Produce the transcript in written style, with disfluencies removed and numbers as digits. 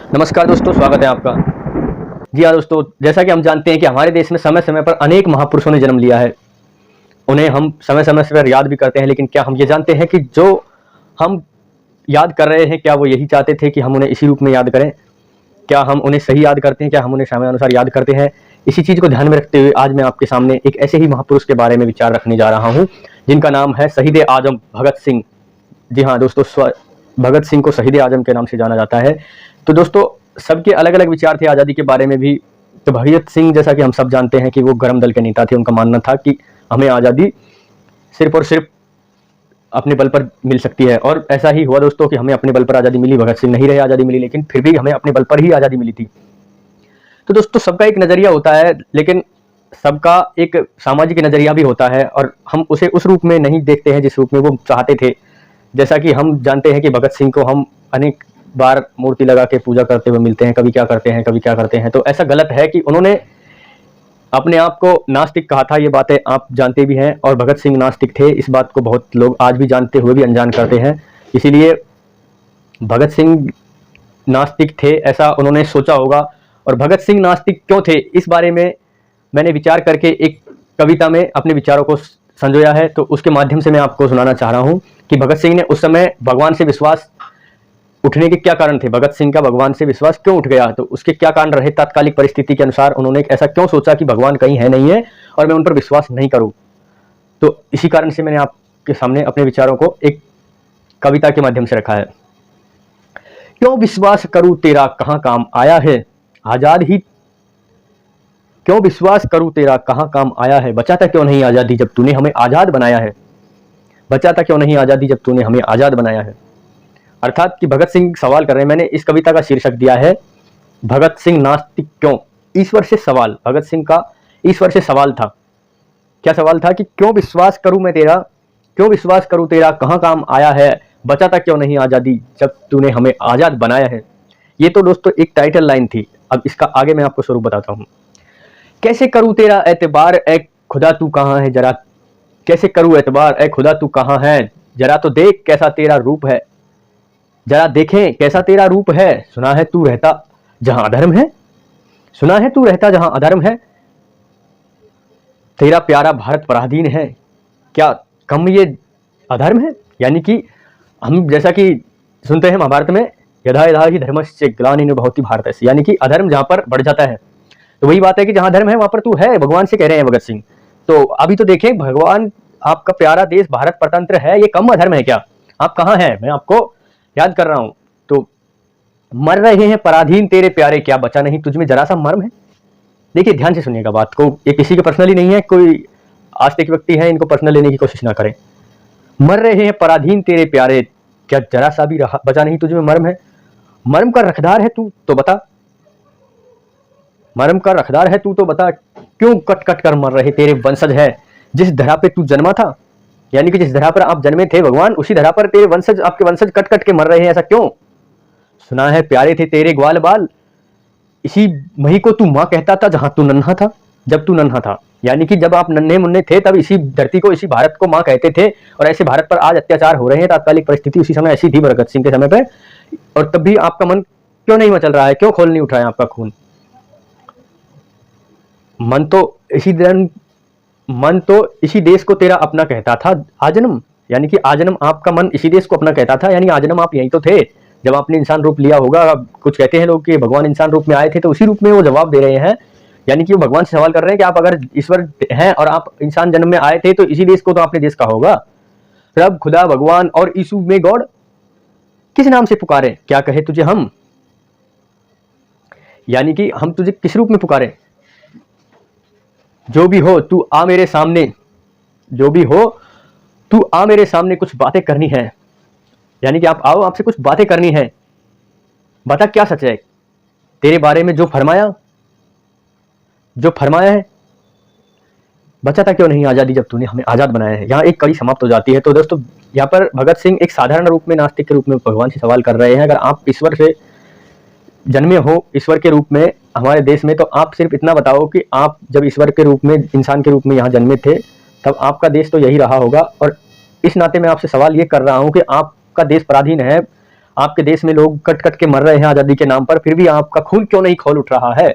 नमस्कार दोस्तों, स्वागत है आपका। जी हाँ दोस्तों, जैसा कि हम जानते हैं कि हमारे देश में समय समय पर अनेक महापुरुषों ने जन्म लिया है। उन्हें हम समय समय से पर याद भी करते हैं, लेकिन क्या हम ये जानते हैं कि जो हम याद कर रहे हैं, क्या वो यही चाहते थे कि हम उन्हें इसी रूप में याद करें? क्या हम उन्हें सही याद करते हैं? क्या हम उन्हें समयानुसार याद करते हैं? इसी चीज़ को ध्यान में रखते हुए आज मैं आपके सामने एक ऐसे ही महापुरुष के बारे में विचार रखने जा रहा हूँ, जिनका नाम है शहीद आजम भगत सिंह। जी हाँ दोस्तों, भगत सिंह को शहीद आजम के नाम से जाना जाता है। तो दोस्तों, सबके अलग अलग विचार थे आज़ादी के बारे में भी। तो भगत सिंह, जैसा कि हम सब जानते हैं कि वो गरम दल के नेता थे। उनका मानना था कि हमें आज़ादी सिर्फ और सिर्फ अपने बल पर मिल सकती है, और ऐसा ही हुआ दोस्तों कि हमें अपने बल पर आज़ादी मिली। भगत सिंह नहीं रहे आज़ादी मिली, लेकिन फिर भी हमें अपने बल पर ही आज़ादी मिली थी। तो दोस्तों, सबका एक नज़रिया होता है, लेकिन सबका एक सामाजिक नज़रिया भी होता है, और हम उसे उस रूप में नहीं देखते हैं जिस रूप में वो चाहते थे। जैसा कि हम जानते हैं कि भगत सिंह को हम अनेक बार मूर्ति लगा के पूजा करते हुए मिलते हैं, कभी क्या करते हैं, कभी क्या करते हैं। तो ऐसा गलत है कि उन्होंने अपने आप को नास्तिक कहा था। ये बातें आप जानते भी हैं, और भगत सिंह नास्तिक थे, इस बात को बहुत लोग आज भी जानते हुए भी अनजान करते हैं। इसीलिए भगत सिंह नास्तिक थे, ऐसा उन्होंने सोचा होगा। और भगत सिंह नास्तिक क्यों थे, इस बारे में मैंने विचार करके एक कविता में अपने विचारों को संजोया है। तो उसके माध्यम से मैं आपको सुनाना चाह रहा हूँ कि भगत सिंह ने उस समय भगवान से विश्वास उठने के क्या कारण थे। भगत सिंह का भगवान से विश्वास क्यों उठ गया, तो उसके क्या कारण रहे। तात्कालिक परिस्थिति के अनुसार उन्होंने ऐसा क्यों सोचा कि भगवान कहीं है नहीं है और मैं उन पर विश्वास नहीं करूं। तो इसी कारण से मैंने आपके सामने अपने विचारों को एक कविता के माध्यम से रखा है। क्यों विश्वास करूं तेरा कहाँ काम आया है, आजाद ही क्यों विश्वास करूं तेरा कहाँ काम आया है, बचाता क्यों नहीं आजादी जब तूने हमें आजाद बनाया है। बचाता क्यों नहीं आजादी जब तूने हमें आजाद बनाया है। अर्थात कि भगत सिंह सवाल कर रहे हैं। मैंने इस कविता का शीर्षक दिया है भगत सिंह नास्तिक क्यों। ईश्वर से सवाल, भगत सिंह का ईश्वर से सवाल था। क्या सवाल था कि क्यों विश्वास करूं तेरा कहाँ काम आया है, बचाता क्यों नहीं आजादी जब तूने हमें आजाद बनाया है। ये तो दोस्तों एक टाइटल लाइन थी। अब इसका आगे मैं आपको स्वरूप बताता हूँ। कैसे करूं तेरा एतबार ए खुदा तू कहाँ है जरा, कैसे करूं एतबार ए खुदा तू कहाँ है, जरा तो देख कैसा तेरा रूप है, जरा देखें कैसा तेरा रूप है। सुना है तू रहता जहां अधर्म है, सुना है तू रहता जहां अधर्म है, तेरा प्यारा भारत पराधीन है, क्या कम ये अधर्म है। यानी कि हम जैसा कि सुनते हैं महाभारत में, यदा यदा ही धर्मस्य ग्लानिर्भवति भवति भारतस्य, यानी कि अधर्म जहां पर बढ़ जाता है। तो वही बात है कि जहां धर्म है वहां पर तू है, भगवान से कह रहे हैं भगत सिंह। तो अभी तो देखें, भगवान आपका प्यारा देश भारत परतंत्र है, ये कम अधर्म है क्या। आप कहाँ हैं, मैं आपको याद कर रहा हूं। तो मर रहे हैं पराधीन तेरे प्यारे, क्या बचा नहीं तुझ में जरा सा मर्म है। देखिए ध्यान से सुनिएगा बात को, ये किसी के पर्सनली नहीं है, कोई आस्तिक व्यक्ति है, इनको पर्सनल लेने की कोशिश ना करें। मर रहे हैं पराधीन तेरे प्यारे, क्या जरा सा भी बचा नहीं तुझ में मर्म है। मर्म का रखदार है तू तो बता, मर्म का रखदार है तू तो बता, क्यों कट कट कर मर रहे तेरे वंशज है जिस धरा पे तू जन्मा था। यानी कि जिस धरा पर आप जन्मे थे भगवान, उसी धरा पर तेरे वंशज, आपके वंशज कट कट के मर रहे हैं, ऐसा क्यों। सुना है प्यारे थे तेरे ग्वाल बाल, इसी मही को तू माँ कहता था जहां तू नन्हा था, जब तू नन्हा था। यानी कि जब आप नन्हे मुन्ने थे तब इसी धरती को, इसी भारत को माँ कहते थे, और ऐसे भारत पर आज अत्याचार हो रहे हैं। तात्कालिक परिस्थिति उसी समय ऐसी थी भगत सिंह के समय पे, और तब भी आपका मन क्यों नहीं मचल रहा है, क्यों खोल नहीं उठ रहा है आपका खून। मन तो इसी देश को तेरा अपना कहता था आजन्म। यानी कि आजन्म आपका मन इसी देश को अपना कहता था, यानी आजन्म आप यहीं तो थे जब आपने इंसान रूप लिया होगा। कुछ कहते हैं लोग कि भगवान इंसान रूप में आए थे, तो उसी रूप में वो जवाब दे रहे हैं। यानी कि वो भगवान से सवाल कर रहे हैं कि आप अगर ईश्वर हैं और आप इंसान जन्म में आए थे, तो इसी देश को तो आपने देश कहा होगा। रब, खुदा, भगवान और यीशु में गॉड किस नाम से पुकारे, क्या कहे तुझे हम। यानी कि हम तुझे किस रूप में पुकारे। जो भी हो तू आ मेरे सामने, जो भी हो तू आ मेरे सामने, कुछ बातें करनी है। यानी कि आप आओ, आपसे कुछ बातें करनी है। बता क्या सच है तेरे बारे में, जो फरमाया है। बचाता क्यों नहीं आजादी जब तूने हमें आजाद बनाया है। यहाँ एक कड़ी समाप्त हो जाती है। तो दोस्तों, यहाँ पर भगत सिंह एक साधारण रूप में, नास्तिक के रूप में भगवान से सवाल कर रहे हैं। अगर आप ईश्वर से जन्मे हो, ईश्वर के रूप में हमारे देश में, तो आप सिर्फ इतना बताओ कि आप जब ईश्वर के रूप में, इंसान के रूप में यहाँ जन्मे थे, तब आपका देश तो यही रहा होगा। और इस नाते मैं आपसे सवाल ये कर रहा हूँ कि आपका देश पराधीन है, आपके देश में लोग कट कट के मर रहे हैं आजादी के नाम पर, फिर भी आपका खून क्यों नहीं खौल उठ रहा है?